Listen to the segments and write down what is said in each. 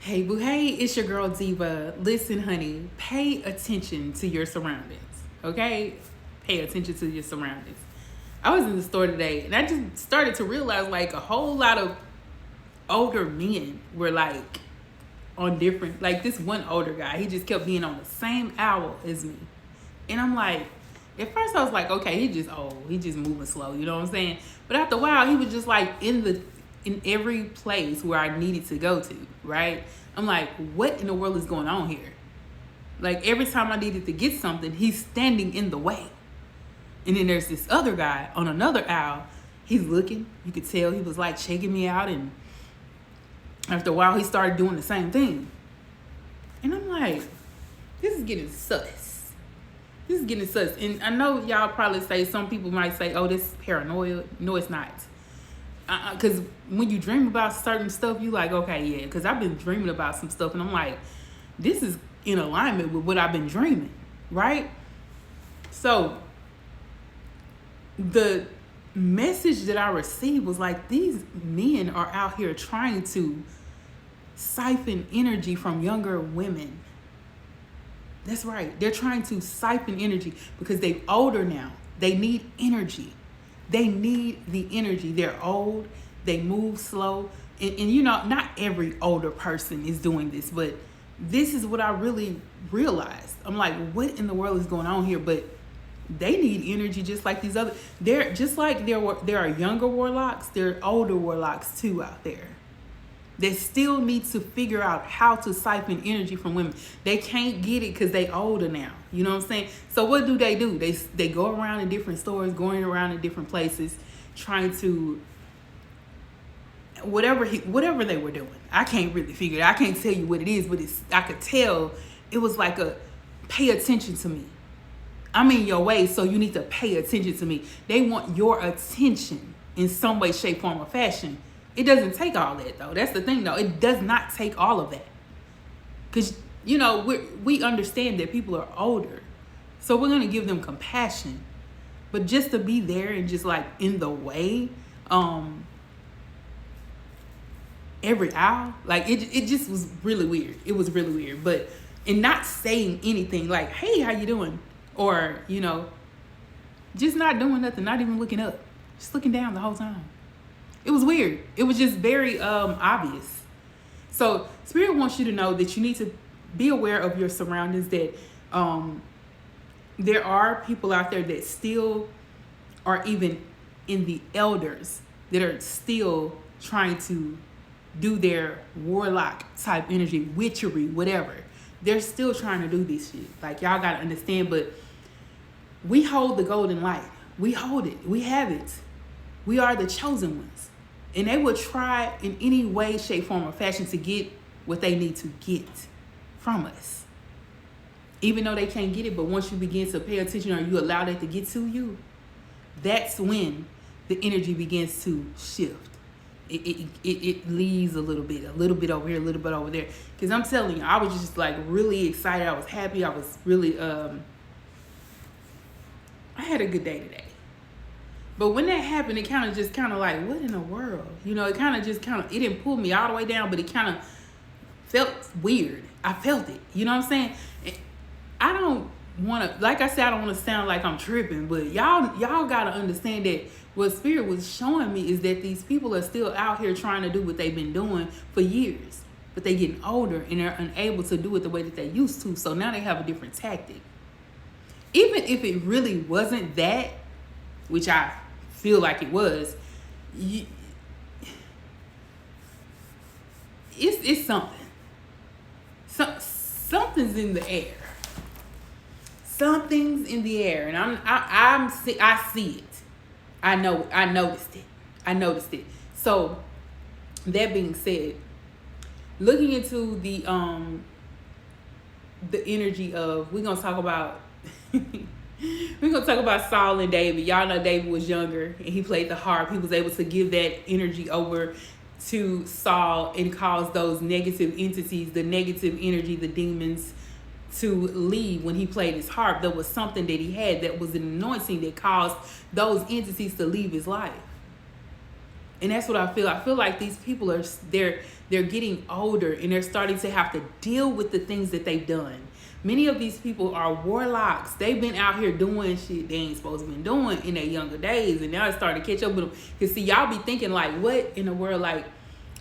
Hey, boo, hey, it's your girl Diva. Listen, honey, pay attention to your surroundings, okay? Pay attention to your surroundings. I was in the store today and I just started to realize like a whole lot of older men were like on different, like this one older guy, he just kept being on the same hour as me. And I'm like, at first I was like, okay, he's just old. He just moving slow, you know what I'm saying? But after a while, he was just like in every place where I needed to go to, right? I'm like, what in the world is going on here? Like every time I needed to get something, he's standing in the way. And then there's this other guy on another aisle. He's looking. You could tell he was like shaking me out. And after a while, he started doing the same thing. And I'm like, this is getting sus. This is getting sus. And I know y'all probably say, some people might say, oh, this is paranoia. No, it's not. Because when you dream about certain stuff, you like, okay, yeah. Because I've been dreaming about some stuff. And I'm like, this is in alignment with what I've been dreaming, right? So the message that I received was like, these men are out here trying to siphon energy from younger women. That's right. They're trying to siphon energy because they're older now. They need energy. They need the energy. They're old. They move slow. And you know, not every older person is doing this, but this is what I really realized. I'm like, what in the world is going on here? But they need energy just like these other. They're just like there are younger warlocks. There are older warlocks too out there. They still need to figure out how to siphon energy from women. They can't get it because they older now. You know what I'm saying? So what do? They go around in different stores, going around in different places, trying to whatever they were doing. I can't really figure it out. I can't tell you what it is, but I could tell it was like a pay attention to me. I'm in your way, so you need to pay attention to me. They want your attention in some way, shape, form, or fashion. It doesn't take all that, though. That's the thing, though. It does not take all of that. Because, you know, we understand that people are older. So we're going to give them compassion. But just to be there and just, like, in the way, every hour, like, it just was really weird. It was really weird. But, and not saying anything like, hey, how you doing? Or, you know, just not doing nothing, not even looking up. Just looking down the whole time. It was weird. It was just very obvious. So Spirit wants you to know that you need to be aware of your surroundings, that there are people out there that still are even in the elders that are still trying to do their warlock type energy, witchery, whatever. They're still trying to do this shit. Like, y'all got to understand, but we hold the golden light. We hold it. We have it. We are the chosen ones. And they will try in any way, shape, form, or fashion to get what they need to get from us. Even though they can't get it, but once you begin to pay attention or you allow that to get to you, that's when the energy begins to shift. It leaves a little bit over here, a little bit over there. Because I'm telling you, I was just like really excited. I was happy. I was really, I had a good day today. But when that happened, it kind of like, what in the world? You know, it didn't pull me all the way down, but it kind of felt weird. I felt it. You know what I'm saying? I don't want to, like I said, I don't want to sound like I'm tripping, but y'all got to understand that what Spirit was showing me is that these people are still out here trying to do what they've been doing for years, but they're getting older and they're unable to do it the way that they used to. So now they have a different tactic. Even if it really wasn't that, which I feel like it was, it's something. Something's in the air. Something's in the air, and I see it. I noticed it. So that being said, looking into the energy of, we're gonna talk about Saul and David. Y'all know David was younger and he played the harp. He was able to give that energy over to Saul and cause those negative entities, the negative energy, the demons, to leave when he played his harp. There was something that he had that was an anointing that caused those entities to leave his life. And that's what I feel. I feel like these people they're they're getting older and they're starting to have to deal with the things that they've done. Many of these people are warlocks. They've been out here doing shit they ain't supposed to be doing in their younger days, and now it's starting to catch up with them. Because see, y'all be thinking like, what in the world? Like,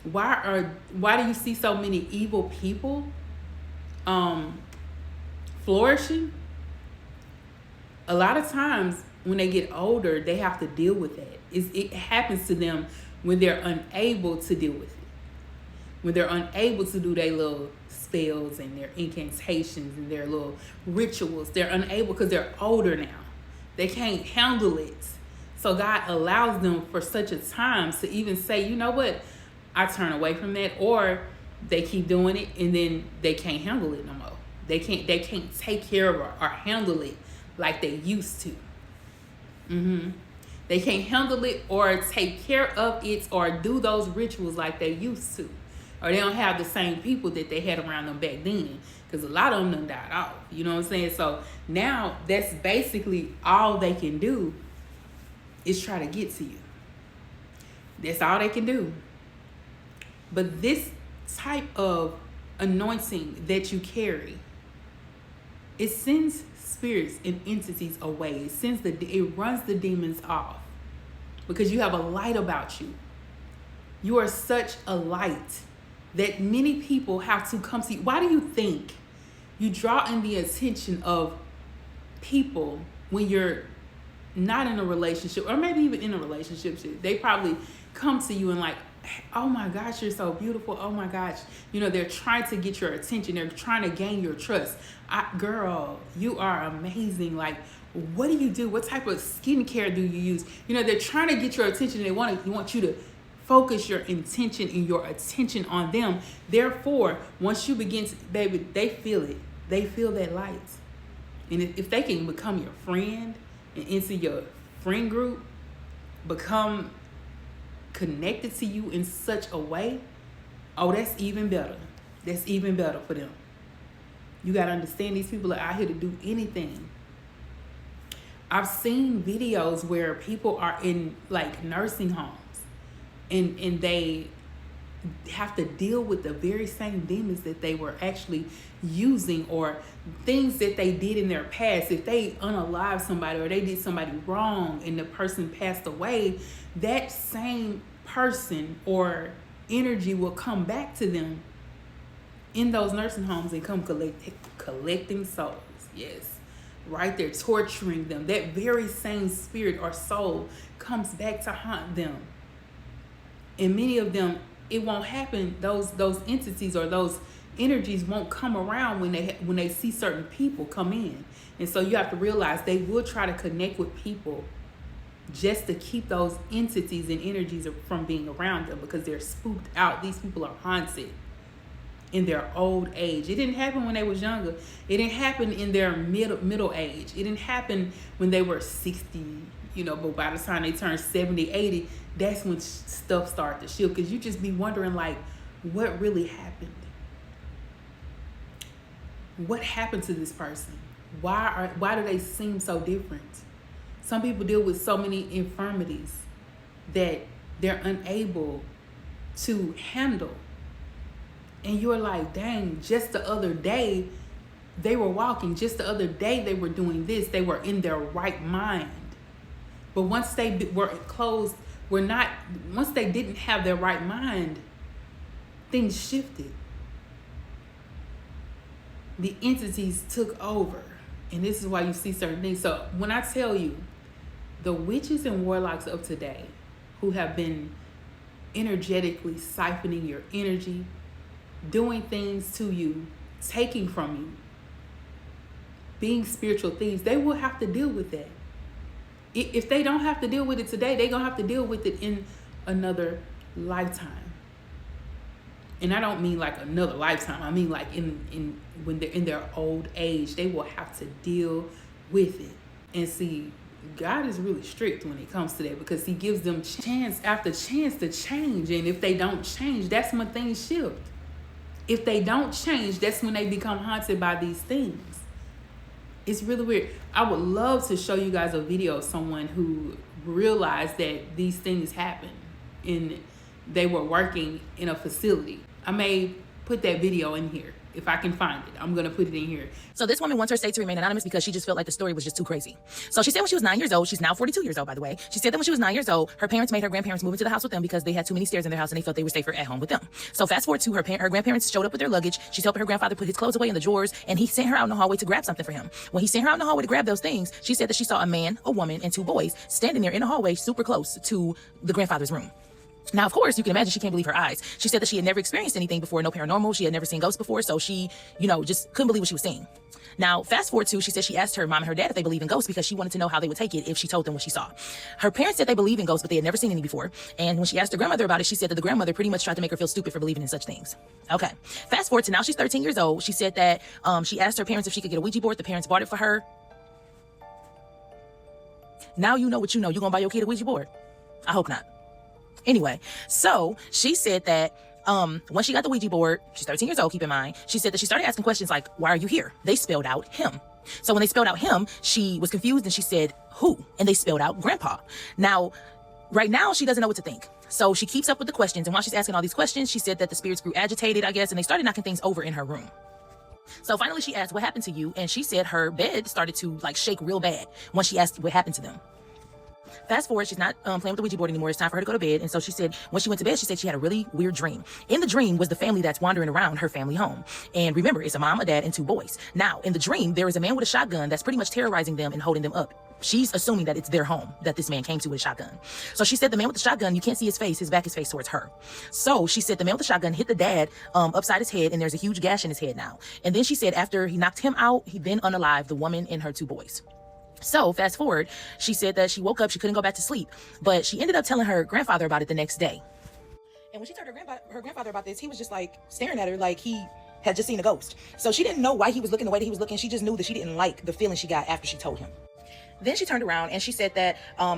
why do you see so many evil people flourishing? A lot of times when they get older, they have to deal with that. It happens to them when they're unable to deal with it. When they're unable to do their little spells and their incantations and their little rituals. They're unable because they're older now. They can't handle it. So God allows them for such a time to even say, you know what, I turn away from that. Or they keep doing it and then they can't handle it no more. They can't take care of or handle it like they used to. They can't handle it or take care of it or do those rituals like they used to. Or they don't have the same people that they had around them back then. Because a lot of them done died off. You know what I'm saying? So now that's basically all they can do is try to get to you. That's all they can do. But this type of anointing that you carry, it sends spirits and entities away. It runs the demons off. Because you have a light about you. You are such a light that many people have to come see. Why do you think you draw in the attention of people when you're not in a relationship, or maybe even in a relationship? They probably come to you and like, oh my gosh, you're so beautiful. Oh my gosh. You know, they're trying to get your attention. They're trying to gain your trust. Girl, you are amazing. Like, what do you do? What type of skincare do you use? You know, they're trying to get your attention. They want you to focus your intention and your attention on them. Therefore, once you begin to, baby, they feel it. They feel that light. And if they can become your friend and into your friend group, become connected to you in such a way, oh, that's even better. That's even better for them. You got to understand, these people are out here to do anything. I've seen videos where people are in like nursing homes and they have to deal with the very same demons that they were actually using, or things that they did in their past. If they unalived somebody or they did somebody wrong and the person passed away, that same person or energy will come back to them in those nursing homes and come collecting souls. Yes, right there, torturing them. That very same spirit or soul comes back to haunt them. And many of them, it won't happen. Those entities or those energies won't come around when they see certain people come in. And so you have to realize they will try to connect with people just to keep those entities and energies from being around them, because they're spooked out. These people are haunted in their old age. It didn't happen when they was younger. It didn't happen in their middle age. It didn't happen when they were 60, you know, but by the time they turn 70, 80, that's when stuff started to shift, because you just be wondering, like, what really happened? What happened to this person? Why do they seem so different? Some people deal with so many infirmities that they're unable to handle. And you're like, dang, just the other day they were walking. Just the other day they were doing this. They were in their right mind. But once they were closed, once they didn't have their right mind, things shifted. The entities took over. And this is why you see certain things. So when I tell you, the witches and warlocks of today who have been energetically siphoning your energy, doing things to you, taking from you, being spiritual thieves, they will have to deal with that. If they don't have to deal with it today, they're going to have to deal with it in another lifetime. And I don't mean like another lifetime. I mean like when they're in their old age, they will have to deal with it. And see, God is really strict when it comes to that, because he gives them chance after chance to change. And if they don't change, that's when things shift. If they don't change, that's when they become haunted by these things. It's really weird. I would love to show you guys a video of someone who realized that these things happen and they were working in a facility. I may put that video in here. If I can find it, I'm going to put it in here. So this woman wants her state to remain anonymous because she just felt like the story was just too crazy. So she said when she was 9 years old, she's now 42 years old, by the way. She said that when she was 9 years old, her parents made her grandparents move into the house with them because they had too many stairs in their house and they felt they were safer at home with them. So fast forward to her grandparents showed up with their luggage. She's helping her grandfather put his clothes away in the drawers, and he sent her out in the hallway to grab something for him. When he sent her out in the hallway to grab those things, she said that she saw a man, a woman, and two boys standing there in the hallway super close to the grandfather's room. Now, of course, you can imagine she can't believe her eyes. She said that she had never experienced anything before, no paranormal. She had never seen ghosts before, so she, just couldn't believe what she was seeing. Now, fast forward to, she said she asked her mom and her dad if they believe in ghosts because she wanted to know how they would take it if she told them what she saw. Her parents said they believe in ghosts, but they had never seen any before. And when she asked her grandmother about it, she said that the grandmother pretty much tried to make her feel stupid for believing in such things. Okay, fast forward to now she's 13 years old. She said that she asked her parents if she could get a Ouija board. The parents bought it for her. Now you know what you know. You gonna buy your kid a Ouija board? I hope not. Anyway, so she said that when she got the Ouija board, she's 13 years old, keep in mind, she said that she started asking questions like, why are you here? They spelled out him. So when they spelled out him, she was confused and she said, who? And they spelled out grandpa. Now, right now, she doesn't know what to think. So she keeps up with the questions. And while she's asking all these questions, she said that the spirits grew agitated, I guess, and they started knocking things over in her room. So finally she asked, what happened to you? And she said her bed started to shake real bad when she asked what happened to them. Fast forward, she's not playing with the Ouija board anymore. It's time for her to go to bed. And so she said when she went to bed, she said she had a really weird dream. In the dream was the family that's wandering around her family home. And remember, it's a mom, a dad, and two boys. Now, in the dream, there is a man with a shotgun that's pretty much terrorizing them and holding them up. She's assuming that it's their home that this man came to with a shotgun. So she said the man with the shotgun, you can't see his face. His back is faced towards her. So she said the man with the shotgun hit the dad upside his head, and there's a huge gash in his head now. And then she said after he knocked him out, he then unalived the woman and her two boys. So fast forward, she said that she woke up, she couldn't go back to sleep, but she ended up telling her grandfather about it the next day. And when she told her grandfather about this, he was just staring at her like he had just seen a ghost. So she didn't know why he was looking the way that he was looking. She just knew that she didn't like the feeling she got after she told him. Then she turned around and she said that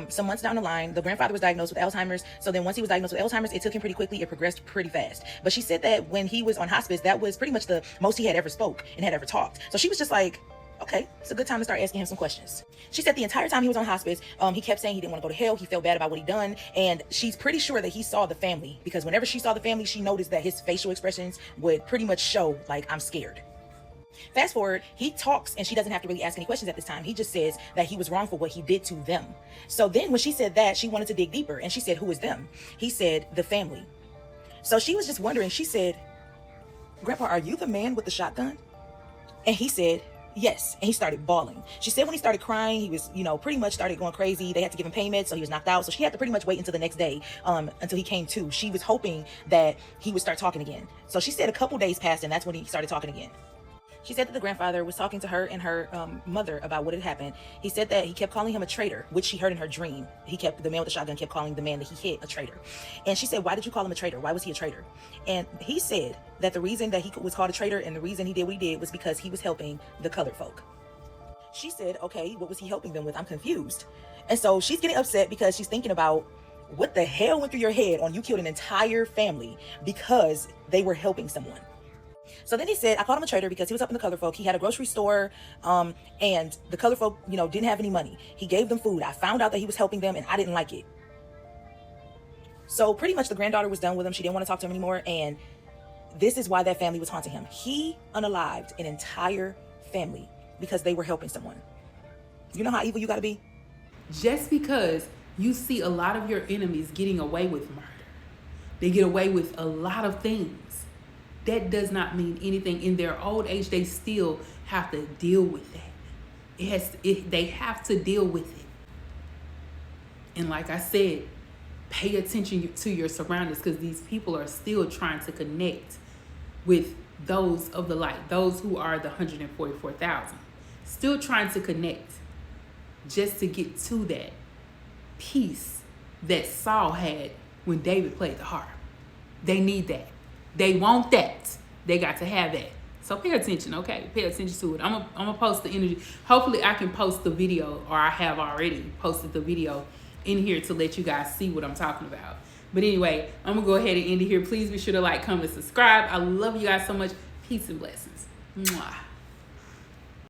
some months down the line, the grandfather was diagnosed with Alzheimer's. So then once he was diagnosed with Alzheimer's, it took him pretty quickly. It progressed pretty fast. But she said that when he was on hospice, that was pretty much the most he had ever spoke and had ever talked. So she was just like, okay, it's a good time to start asking him some questions. She said the entire time he was on hospice, he kept saying he didn't want to go to hell. He felt bad about what he'd done. And she's pretty sure that he saw the family because whenever she saw the family, she noticed that his facial expressions would pretty much show I'm scared. Fast forward, he talks and she doesn't have to really ask any questions at this time. He just says that he was wrong for what he did to them. So then when she said that, she wanted to dig deeper and she said, who is them? He said, the family. So she was just wondering, she said, Grandpa, are you the man with the shotgun? And he said, yes. And he started bawling. She said when he started crying, he was, pretty much started going crazy. They had to give him pain meds, so he was knocked out. So she had to pretty much wait until the next day, until he came to. She was hoping that he would start talking again. So she said a couple days passed, and that's when he started talking again. She said that the grandfather was talking to her and her mother about what had happened. He said that he kept calling him a traitor, which she heard in her dream. The man with the shotgun kept calling the man that he hit a traitor. And she said, why did you call him a traitor? Why was he a traitor? And he said that the reason that he was called a traitor and the reason he did what he did was because he was helping the colored folk. She said, okay, what was he helping them with? I'm confused. And so she's getting upset because she's thinking about what the hell went through your head on you killed an entire family because they were helping someone. So then he said, I called him a traitor because he was up in the colored folk. He had a grocery store, and the colored folk, didn't have any money. He gave them food. I found out that he was helping them, and I didn't like it. So pretty much the granddaughter was done with him. She didn't want to talk to him anymore, and this is why that family was haunting him. He unalived an entire family because they were helping someone. You know how evil you got to be? Just because you see a lot of your enemies getting away with murder, they get away with a lot of things. That does not mean anything. In their old age, they still have to deal with that. They have to deal with it. And like I said, pay attention to your surroundings because these people are still trying to connect with those of the light, those who are the 144,000. Still trying to connect just to get to that peace that Saul had when David played the harp. They need that. They want that. They got to have that. So pay attention, okay? Pay attention to it. I'm gonna post the energy. Hopefully I can post the video, or I have already posted the video in here to let you guys see what I'm talking about. But anyway, I'm gonna go ahead and end it here. Please be sure to like, comment, subscribe. I love you guys so much. Peace and blessings. Mwah.